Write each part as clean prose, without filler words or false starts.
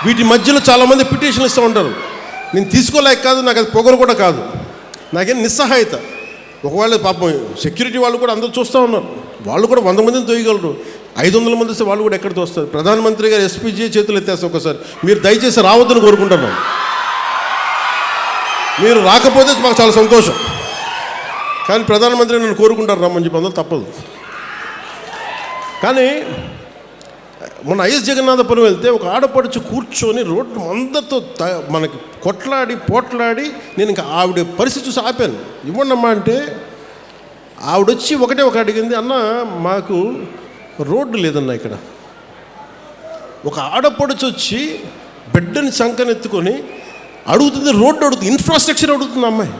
వీటి మధ్యలో చాలామంది పిటిషన్లు ఇస్తూ ఉంటారు. నేను తీసుకోలేక కాదు, నాకు అది పొగరు కూడా కాదు, నాకేం నిస్సహాయత. ఒకవేళ పాపం సెక్యూరిటీ వాళ్ళు కూడా అందరూ చూస్తూ ఉన్నారు, వాళ్ళు కూడా 100 మందిని తోయగలరు, 500 మంది వస్తే వాళ్ళు కూడా ఎక్కడ తోస్తారు. ప్రధానమంత్రి గారు ఎస్పీజీ చేతులు ఎత్తేస్తారు ఒకసారి. మీరు దయచేసి రావద్దని కోరుకుంటున్నాం. మీరు రాకపోతే మాకు చాలా సంతోషం, కానీ ప్రధానమంత్రి నన్ను కోరుకుంటారు రమ్మని చెప్పి అందరూ తప్పదు. కానీ మొన్న ఐఎస్ జగన్నాథపురం వెళ్తే ఒక ఆడపడుచు కూర్చొని రోడ్డు అందరితో మనకి కొట్లాడి పోట్లాడి, నేను ఇంకా ఆవిడ పరిస్థితి చూసి ఆపాను. ఇవ్వండమ్మా అంటే ఆవిడొచ్చి ఒకటే అడిగింది, అన్న మాకు రోడ్డు లేదన్నా ఇక్కడ. ఒక ఆడపడుచు వచ్చి బిడ్డని చంకనెత్తుకొని అడుగుతుంది, రోడ్డు అడుగుతుంది, ఇన్ఫ్రాస్ట్రక్చర్ అడుగుతుంది అమ్మాయి.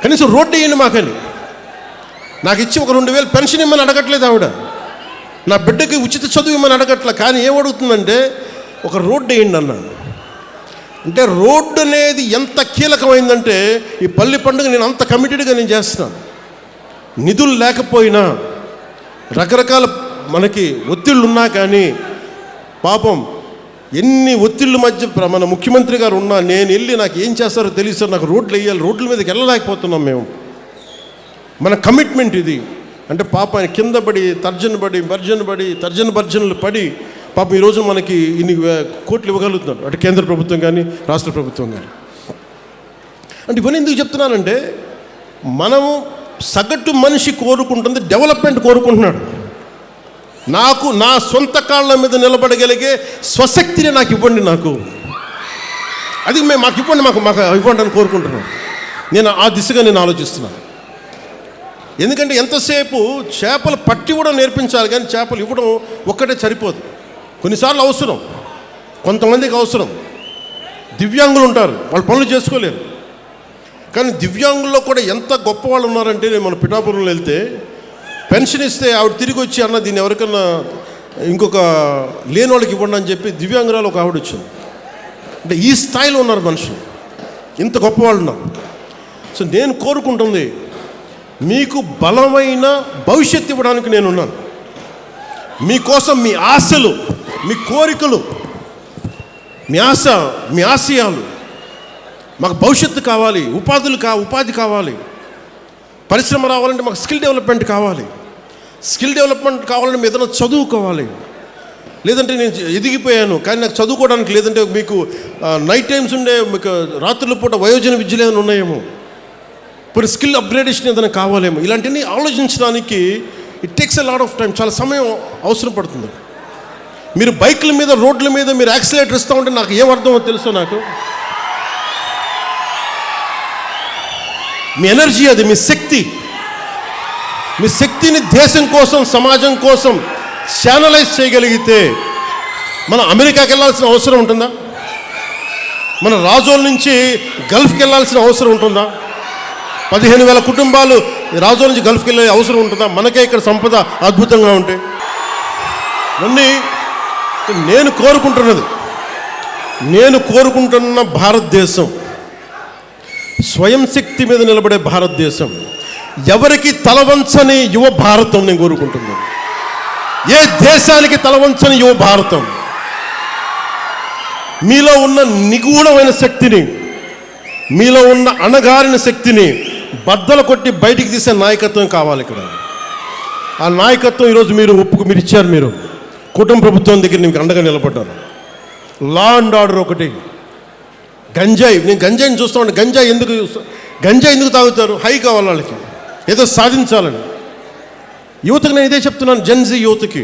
కనీసం రోడ్డు వేయండి మాకని. నాకు ఇచ్చి ఒక 2000 పెన్షన్ ఇమ్మని అడగట్లేదు ఆవిడ, నా బిడ్డకి ఉచిత చదువు ఇమ్మని అడగట్లే. కానీ ఏమడుగుతుందంటే ఒక రోడ్డు వేయండి అన్నాను. అంటే రోడ్డు అనేది ఎంత కీలకమైందంటే ఈ పల్లి పండుగ నేను అంత కమిటెడ్గా నేను చేస్తున్నాను. నిధులు లేకపోయినా, రకరకాల మనకి ఒత్తిళ్ళు ఉన్నా కానీ, పాపం ఎన్ని ఒత్తిళ్ళ మధ్య మన ముఖ్యమంత్రి గారు ఉన్నా నేను వెళ్ళి నాకు ఏం చేస్తారో తెలియదు సార్, నాకు రోడ్లు వేయాలి, రోడ్ల మీదకి వెళ్ళలేకపోతున్నాం మేము. మన కమిట్మెంట్ ఇది. అంటే పాప ఆయన కింద పడి తర్జన భర్జనలు పడి పాపం ఈరోజు మనకి ఇన్ని కోట్లు ఇవ్వగలుగుతున్నారు, అంటే కేంద్ర ప్రభుత్వం కానీ రాష్ట్ర ప్రభుత్వం కానీ. అంటే ఇవన్నీ ఎందుకు చెప్తున్నానంటే, మనము సగటు మనిషి కోరుకుంటుంది డెవలప్మెంట్ కోరుకుంటున్నాడు. నాకు నా సొంత కాళ్ళ మీద నిలబడగలిగే స్వశక్తిని నాకు ఇవ్వండి, నాకు అది మాకు ఇవ్వండి, మాకు ఇవ్వండి అని కోరుకుంటున్నాను. నేను ఆ దిశగా నేను ఆలోచిస్తున్నాను. ఎందుకంటే ఎంతసేపు చేపలు పట్టి ఇవ్వడం నేర్పించాలి, కానీ చేపలు ఇవ్వడం ఒక్కటే సరిపోదు. కొన్నిసార్లు అవసరం, కొంతమందికి అవసరం. దివ్యాంగులు ఉంటారు, వాళ్ళు పనులు చేసుకోలేరు. కానీ దివ్యాంగుల్లో కూడా ఎంత గొప్ప వాళ్ళు ఉన్నారంటే, నేను మన పిఠాపురంలో వెళ్తే పెన్షన్ ఇస్తే ఆవిడ తిరిగి వచ్చి, అన్న దీన్ని ఎవరికన్నా ఇంకొక లేని వాళ్ళకి ఇవ్వండి అని చెప్పి దివ్యాంగురాలు ఒక ఆవిడ వచ్చింది. అంటే ఈ స్థాయిలో ఉన్నారు మనుషులు, ఇంత గొప్ప వాళ్ళు ఉన్నారు. సో నేను కోరుకుంటుంది, మీకు బలమైన భవిష్యత్తు ఇవ్వడానికి నేనున్నాను. మీకోసం మీ ఆశలు, మీ కోరికలు, మీ ఆశయాలు, మాకు భవిష్యత్తు కావాలి, ఉపాధి కావాలి, పరిశ్రమ రావాలంటే మాకు స్కిల్ డెవలప్మెంట్ కావాలి. స్కిల్ డెవలప్మెంట్ కావాలంటే మీ ఏదైనా చదువుకోవాలి. లేదంటే నేను ఎదిగిపోయాను కానీ నాకు చదువుకోవడానికి లేదంటే మీకు నైట్ టైమ్స్ ఉండే మీకు రాత్రుల పూట వయోజన విద్యలు ఏదైనా ఉన్నాయేమో, ఇప్పుడు స్కిల్ అప్గ్రేడేషన్ ఏదైనా కావాలేమో, ఇలాంటివన్నీ ఆలోచించడానికి it takes a lot of time, చాలా సమయం అవసరం పడుతుంది. మీరు బైకుల మీద రోడ్ల మీద మీరు యాక్సిలేటర్ ఇస్తూ ఉంటే నాకు ఏమర్థమో తెలుసో, నాకు మీ ఎనర్జీ అది, మీ శక్తిని దేశం కోసం సమాజం కోసం ఛానలైజ్ చేయగలిగితే మనం అమెరికాకి వెళ్ళాల్సిన అవసరం ఉంటుందా? మన రాజోల నుంచి గల్ఫ్కి వెళ్ళాల్సిన అవసరం ఉంటుందా? 15,000 కుటుంబాలు రాజోల నుంచి గల్ఫ్కి వెళ్ళే అవసరం ఉంటుందా? మనకే ఇక్కడ సంపద అద్భుతంగా ఉంటే. ఇవన్నీ నేను కోరుకుంటున్న భారతదేశం, స్వయం శక్తి మీద నిలబడే భారతదేశం, ఎవరికి తలవంచని యువ భారతం నేను కోరుకుంటున్నాను. ఏ దేశానికి తలవంచని యువ భారతం. మీలో ఉన్న నిగూఢమైన శక్తిని, మీలో ఉన్న అణగారిన శక్తిని బద్దలు కొట్టి బయటికి తీసే నాయకత్వం కావాలి ఇక్కడ. ఆ నాయకత్వం ఈరోజు మీరు ఇచ్చారు. మీరు కుటుంబ ప్రభుత్వం దగ్గర మీకు అండగా నిలబడ్డారు. లా అండ్ ఆర్డర్ ఒకటి. గంజాయి, నేను గంజాయిని చూస్తూ ఉంటాను. గంజాయి ఎందుకు తాగుతారు? హై కావాలి వాళ్ళకి, ఏదో సాధించాలని. యువతకు నేను ఇదే చెప్తున్నాను, జెన్జీ యువతకి,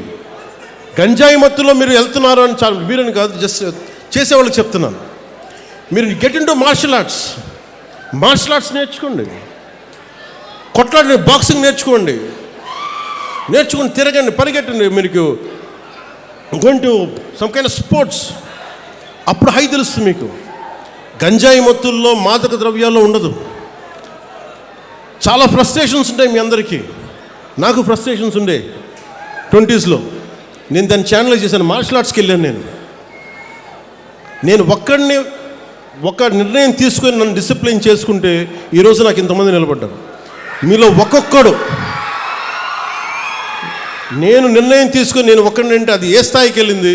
గంజాయి మత్తులో మీరు వెళ్తున్నారు అని చాలా వీరని కాదు, జస్ట్ చేసేవాళ్ళకి చెప్తున్నాను. మీరు get into martial arts నేర్చుకోండి, కొట్లాడి బాక్సింగ్ నేర్చుకుని తిరగండి, పరిగెట్టండి. మీకు going to some kind of sports. అప్పుడు హై తెలుస్తుంది మీకు. గంజాయి మత్తుల్లో మాదక ద్రవ్యాల్లో ఉండదు. చాలా ఫ్రస్ట్రేషన్స్ ఉంటాయి మీ అందరికీ. నాకు ఫ్రస్ట్రేషన్స్ ఉండే 20s. నేను దాన్ని ఛానలైజ్ చేశాను. మార్షల్ ఆర్ట్స్కి వెళ్ళాను. నేను ఒక నిర్ణయం తీసుకొని నన్ను డిసిప్లిన్ చేసుకుంటే ఈరోజు నాకు ఇంతమంది నిలబడ్డారు. మీలో ఒక్కొక్కడు నేను నిర్ణయం తీసుకొని నేను ఒక్కడినంటే అది ఏ స్థాయికి వెళ్ళింది.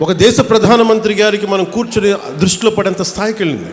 ఒక దేశ ప్రధానమంత్రి గారికి మనం కూర్చొని దృష్టిలో పడేంత స్థాయికి వెళ్ళింది.